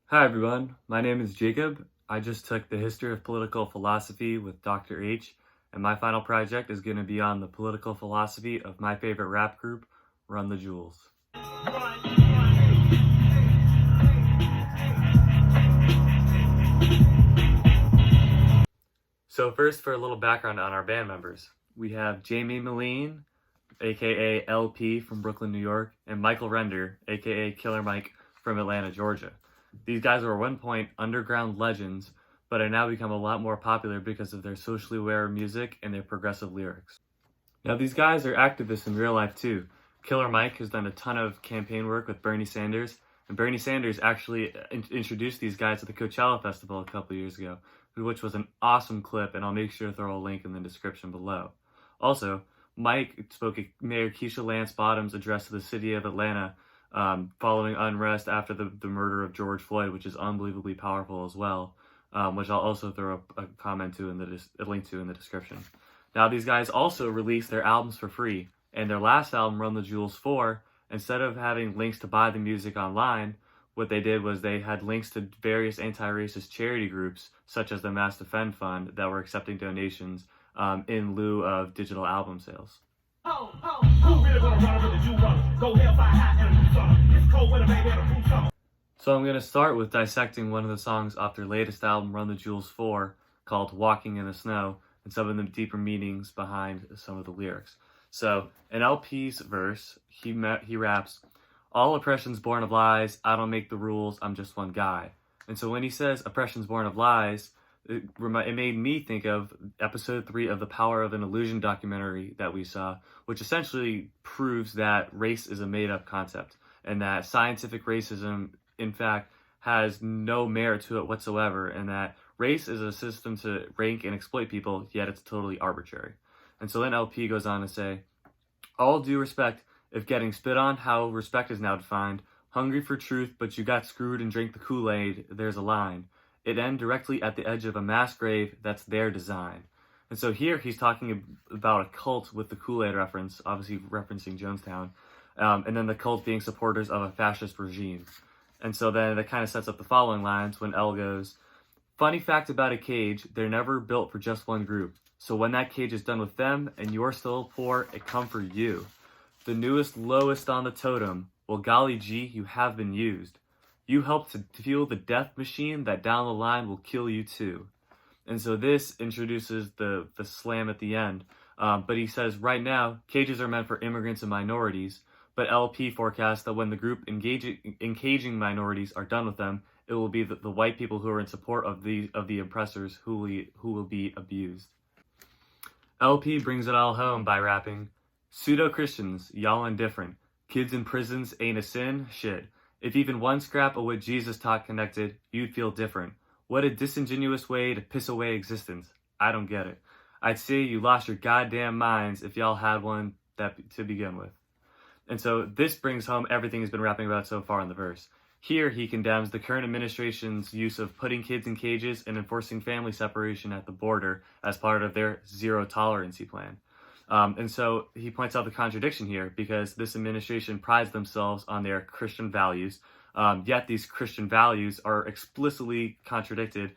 Hi everyone, my name is Jacob. I just took the history of political philosophy with Dr. H, and my final project is going to be on the political philosophy of my favorite rap group, Run the Jewels. So first, for a little background on our band members, we have Jamie Moline, aka LP from Brooklyn, New York, and Michael Render, aka Killer Mike from Atlanta, Georgia. These guys were at one point underground legends, but have now become a lot more popular because of their socially aware music and their progressive lyrics. Now, these guys are activists in real life too. Killer Mike has done a ton of campaign work with Bernie Sanders, and Bernie Sanders actually introduced these guys at the Coachella Festival a couple years ago, which was an awesome clip, and I'll make sure to throw a link in the description below. Also, Mike spoke at Mayor Keisha Lance Bottom's address to the city of Atlanta following unrest after the murder of George Floyd, which is unbelievably powerful as well, which I'll also throw a comment to a link to in the description. Now, these guys also released their albums for free, and their last album, Run the Jewels 4, instead of having links to buy the music online, what they did was they had links to various anti-racist charity groups, such as the Mass Defend Fund, that were accepting donations in lieu of digital album sales. So I'm going to start with dissecting one of the songs off their latest album, Run the Jewels 4, called Walking in the Snow, and some of the deeper meanings behind some of the lyrics. So in LP's verse, he raps, "All oppression's born of lies, I don't make the rules, I'm just one guy." And so when he says oppression's born of lies, it made me think of episode 3 of the Power of an Illusion documentary that we saw, which essentially proves that race is a made-up concept, and that scientific racism, in fact, has no merit to it whatsoever, and that race is a system to rank and exploit people, yet it's totally arbitrary. And so then LP goes on to say, "All due respect, if getting spit on, how respect is now defined, hungry for truth, but you got screwed and drank the Kool-Aid, there's a line. It ends directly at the edge of a mass grave, that's their design." And so here he's talking about a cult with the Kool-Aid reference, obviously referencing Jonestown, and then the cult being supporters of a fascist regime. And so then that kind of sets up the following lines when L goes, "Funny fact about a cage, they're never built for just one group. So when that cage is done with them and you're still poor, it come for you. The newest, lowest on the totem, well golly gee, you have been used. You helped to fuel the death machine that down the line will kill you too." And so this introduces the slam at the end. But he says, right now, cages are meant for immigrants and minorities, but LP forecasts that when the group engaging minorities are done with them, it will be the white people who are in support of the oppressors who will be abused. LP brings it all home by rapping, "Pseudo-Christians, y'all indifferent. Kids in prisons ain't a sin? Shit. If even one scrap of what Jesus taught connected, you'd feel different. What a disingenuous way to piss away existence. I don't get it. I'd say you lost your goddamn minds if y'all had one to begin with." And so this brings home everything he's been rapping about so far in the verse. Here he condemns the current administration's use of putting kids in cages and enforcing family separation at the border as part of their zero tolerancy plan. And so he points out the contradiction here because this administration prides themselves on their Christian values, yet these Christian values are explicitly contradicted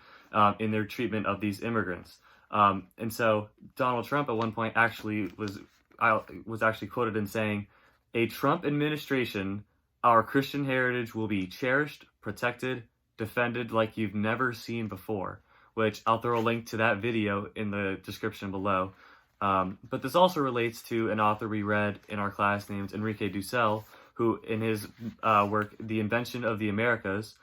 in their treatment of these immigrants. And so Donald Trump at one point actually was actually quoted in saying, "A Trump administration, our Christian heritage will be cherished, protected, defended like you've never seen before," which I'll throw a link to that video in the description below. But this also relates to an author we read in our class named Enrique Dussel, who in his work, The Invention of the Americas,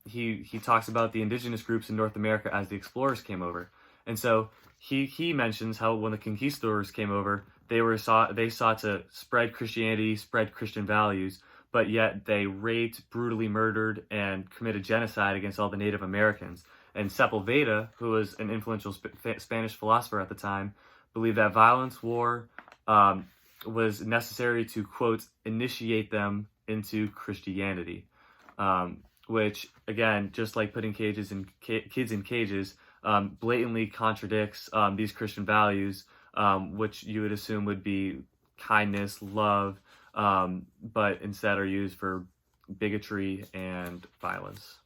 he talks about the indigenous groups in North America as the explorers came over. And so he mentions how when the conquistadors came over, they sought to spread Christianity, spread Christian values, but yet they raped, brutally murdered, and committed genocide against all the Native Americans. And Sepulveda, who was an influential Spanish philosopher at the time, believed that violence, war, was necessary to, quote, initiate them into Christianity, which, again, just like putting kids in cages, blatantly contradicts these Christian values, which you would assume would be kindness, love, but instead are used for bigotry and violence.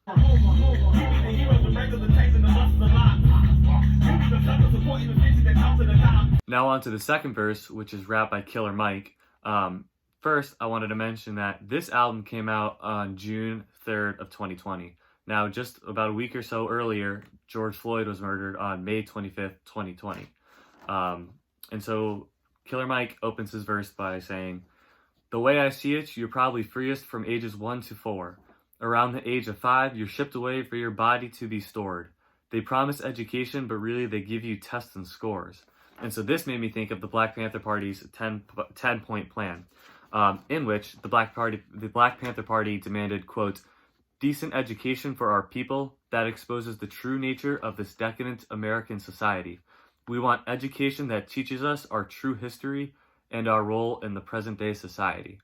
Now on to the second verse, which is rapped by Killer Mike. First, I wanted to mention that this album came out on June 3rd of 2020. Now, just about a week or so earlier, George Floyd was murdered on May 25th, 2020. And so Killer Mike opens his verse by saying, "The way I see it, you're probably freest from ages 1 to 4. Around the age of 5, you're shipped away for your body to be stored. They promise education, but really they give you tests and scores." And so this made me think of the Black Panther Party's 10-point plan, in which the Black Panther Party demanded, quote, "decent education for our people that exposes the true nature of this decadent American society. We want education that teaches us our true history and our role in the present-day society."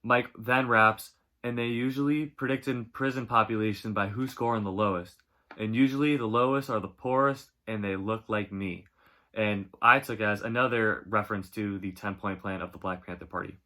Mike then raps, "And they usually predict in prison population by who's scoring the lowest. And usually the lowest are the poorest, and they look like me." And I took as another reference to the 10-point plan of the Black Panther Party.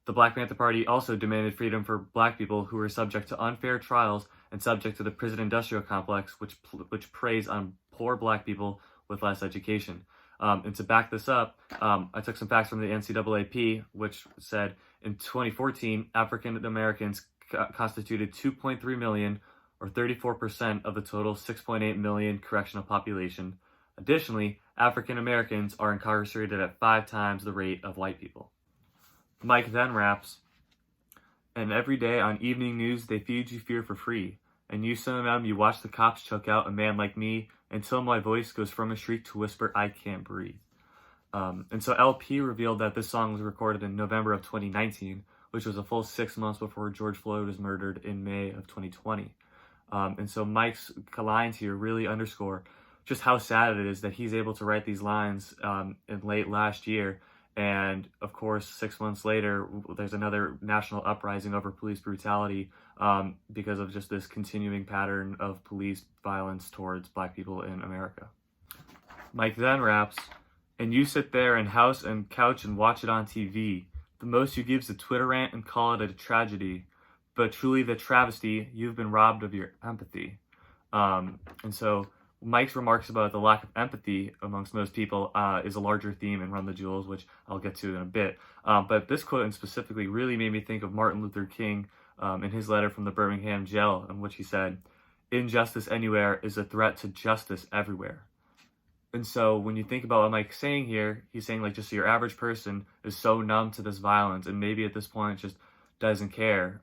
The Black Panther Party also demanded freedom for Black people who were subject to unfair trials and subject to the prison industrial complex, which preys on poor Black people with less education. And to back this up, I took some facts from the NCAAP, which said in 2014, African Americans constituted 2.3 million, or 34% of the total 6.8 million correctional population. Additionally, African Americans are incarcerated at 5 times the rate of white people. Mike then raps, "And every day on evening news they feed you fear for free. And you, some of them, you watch the cops choke out a man like me until my voice goes from a shriek to whisper, I can't breathe." And so LP revealed that this song was recorded in November of 2019, which was a full 6 months before George Floyd was murdered in May of 2020. And so Mike's lines here really underscore just how sad it is that he's able to write these lines in late last year. And of course, 6 months later, there's another national uprising over police brutality because of just this continuing pattern of police violence towards Black people in America. Mike then raps, "And you sit there and house and couch and watch it on TV. The most you give's a Twitter rant and call it a tragedy. But truly the travesty, you've been robbed of your empathy." And so Mike's remarks about the lack of empathy amongst most people is a larger theme in Run the Jewels, which I'll get to in a bit. But this quote in specifically really made me think of Martin Luther King in his letter from the Birmingham jail, in which he said, "Injustice anywhere is a threat to justice everywhere." And so when you think about what Mike's saying here, he's saying like just your average person is so numb to this violence and maybe at this point just doesn't care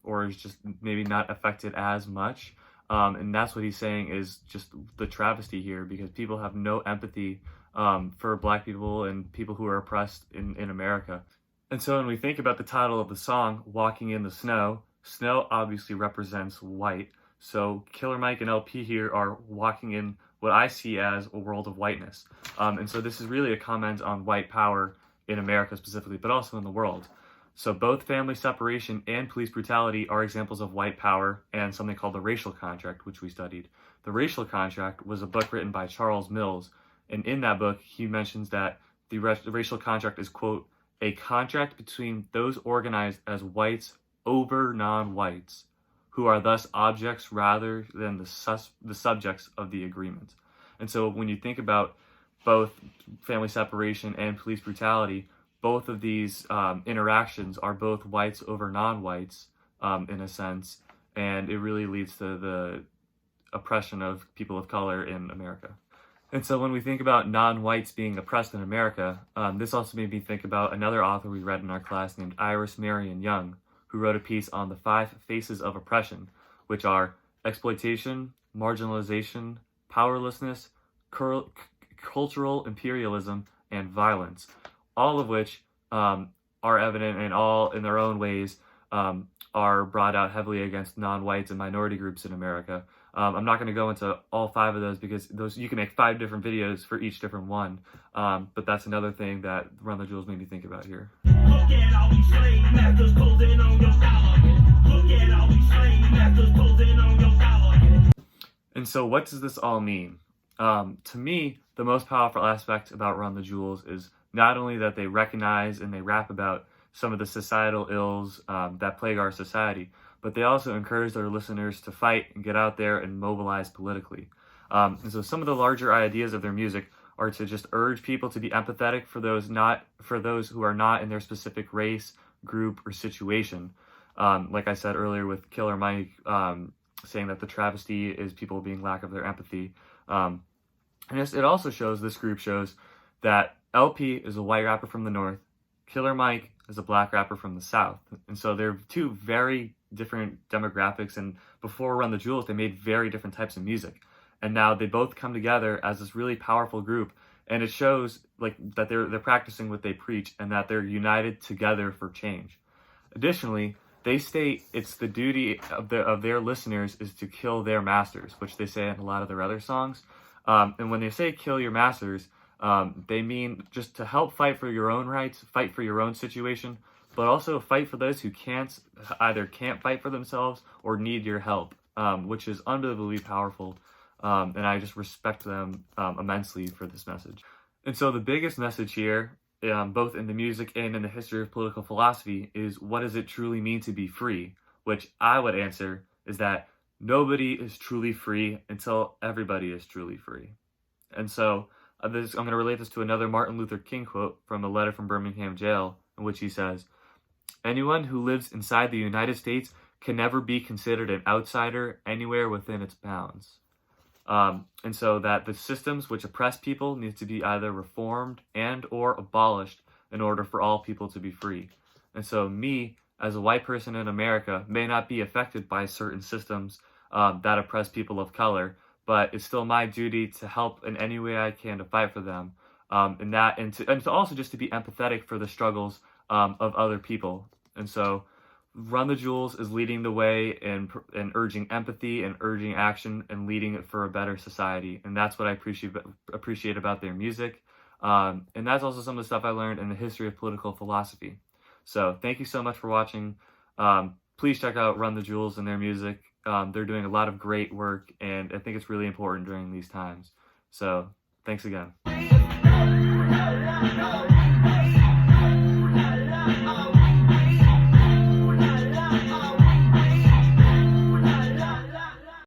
or is just maybe not affected as much. And that's what he's saying is just the travesty here, because people have no empathy for Black people and people who are oppressed in America. And so when we think about the title of the song, Walking in the Snow, snow obviously represents white. So Killer Mike and LP here are walking in what I see as a world of whiteness. And so this is really a comment on white power in America specifically, but also in the world. So both family separation and police brutality are examples of white power and something called the racial contract, which we studied. The racial contract was a book written by Charles Mills. And in that book, he mentions that the racial contract is, quote, "a contract between those organized as whites over non-whites, who are thus objects rather than the subjects of the agreement." And so when you think about both family separation and police brutality, both of these interactions are both whites over non-whites in a sense, and it really leads to the oppression of people of color in America. And so when we think about non-whites being oppressed in America, this also made me think about another author we read in our class named Iris Marion Young, who wrote a piece on the 5 faces of oppression, which are exploitation, marginalization, powerlessness, cultural imperialism, and violence, all of which are evident and all in their own ways are brought out heavily against non-whites and minority groups in America. I'm not going to go into all 5 of those because those you can make 5 different videos for each different one, but that's another thing that Run the Jewels made me think about here. Look at all these slave masters posing on your dollar. Look at all these slave masters posing on your dollar. And so what does this all mean? To me, the most powerful aspect about Run the Jewels is not only that they recognize and they rap about some of the societal ills that plague our society, but they also encourage their listeners to fight and get out there and mobilize politically. And so some of the larger ideas of their music are to just urge people to be empathetic for those who are not in their specific race, group, or situation. Like I said earlier with Killer Mike, saying that the travesty is people being lack of their empathy. And this group shows that LP is a white rapper from the North, Killer Mike is a black rapper from the South. And so they're two very different demographics, and before Run the Jewels, they made very different types of music. And now they both come together as this really powerful group, and it shows like that they're practicing what they preach and that they're united together for change. Additionally, they state it's the duty of their listeners is to kill their masters, which they say in a lot of their other songs. And when they say kill your masters, they mean just to help fight for your own rights, fight for your own situation, but also fight for those who either can't fight for themselves or need your help, which is unbelievably powerful. And I just respect them immensely for this message. And so the biggest message here, both in the music and in the history of political philosophy, is what does it truly mean to be free? Which I would answer is that nobody is truly free until everybody is truly free. And so I'm going to relate this to another Martin Luther King quote from a letter from Birmingham jail, in which he says, "Anyone who lives inside the United States can never be considered an outsider anywhere within its bounds." And so that the systems which oppress people need to be either reformed and or abolished in order for all people to be free. And so me, as a white person in America, may not be affected by certain systems that oppress people of color, but it's still my duty to help in any way I can to fight for them, and to also just to be empathetic for the struggles of other people. And so Run the Jewels is leading the way in urging empathy and urging action and leading it for a better society. And that's what I appreciate about their music. And that's also some of the stuff I learned in the history of political philosophy. So thank you so much for watching. Please check out Run the Jewels and their music. They're doing a lot of great work, and I think it's really important during these times. So thanks again.